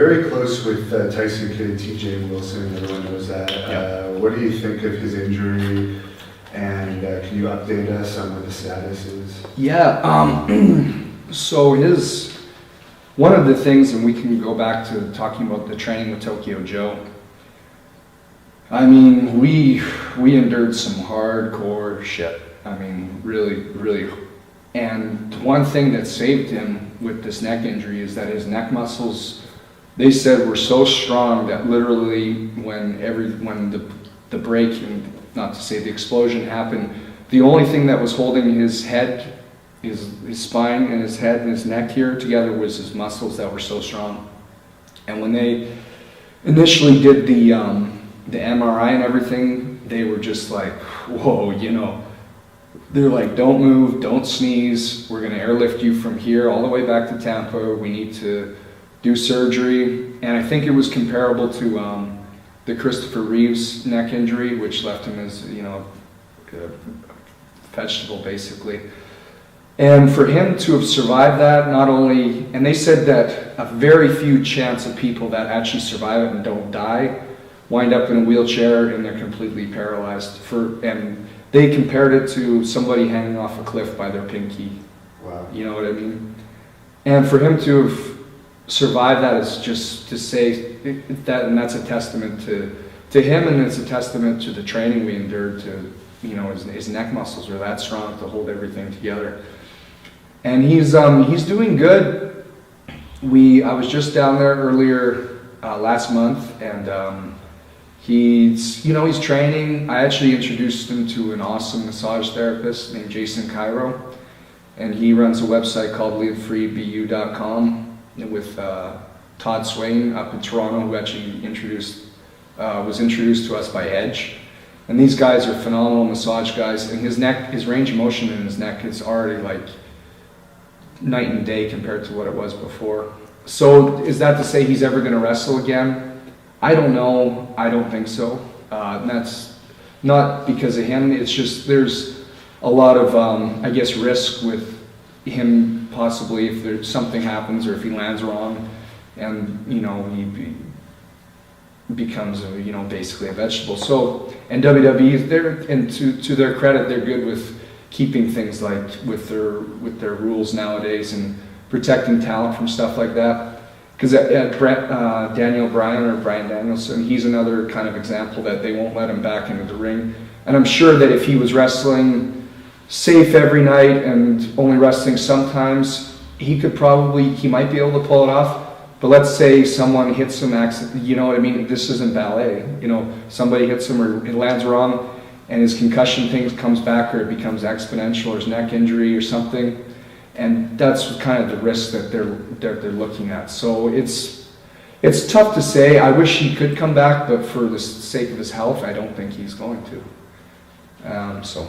very close with Tyson Kidd, TJ Wilson, everyone knows that. What do you think of his injury, and can you update us on what the status is? So one of the things, and we can go back to talking about the training with Tokyo Joe. I mean, we endured some hardcore shit. I mean, really. And one thing that saved him with this neck injury is that his neck muscles, they said, were so strong that literally when the break, and not to say the explosion happened, the only thing that was holding his head, his spine and his head and his neck here together was his muscles that were so strong. And when they initially did the MRI and everything, they were just like, whoa, they're like, don't move, don't sneeze, we're gonna airlift you from here all the way back to Tampa, we need to do surgery. And I think it was comparable to the Christopher Reeves neck injury, which left him as, a vegetable basically. And for him to have survived that, not only, and they said that a very few chance of people that actually survive it and don't die wind up in a wheelchair and they're completely paralyzed. And they compared it to somebody hanging off a cliff by their pinky. Wow. You know what I mean? And for him to have survived that is just to say that, and that's a testament to him, and it's a testament to the training we endured to, his neck muscles are that strong to hold everything together. And he's doing good. I was just down there earlier last month, and he's training. I actually introduced him to an awesome massage therapist named Jason Cairo, and he runs a website called livefreebu.com with Todd Swain up in Toronto, who actually was introduced to us by Edge. And these guys are phenomenal massage guys, and his range of motion in his neck is already like night and day compared to what it was before. So is that to say he's ever going to wrestle again? I don't know. I don't think so. And that's not because of him. It's just there's a lot of, risk with him possibly if there's something happens or if he lands wrong, and he becomes basically a vegetable. So, and WWE, and to their credit, they're good with keeping things like with their rules nowadays and protecting talent from stuff like that. Because Brian Danielson, he's another kind of example that they won't let him back into the ring. And I'm sure that if he was wrestling safe every night and only wrestling sometimes, he might be able to pull it off. But let's say someone hits him, you know what I mean? This isn't ballet. Somebody hits him or it lands wrong, and his concussion thing comes back, or it becomes exponential, or his neck injury or something. And that's kind of the risk that they're looking at. So it's tough to say. I wish he could come back, but for the sake of his health, I don't think he's going to. So.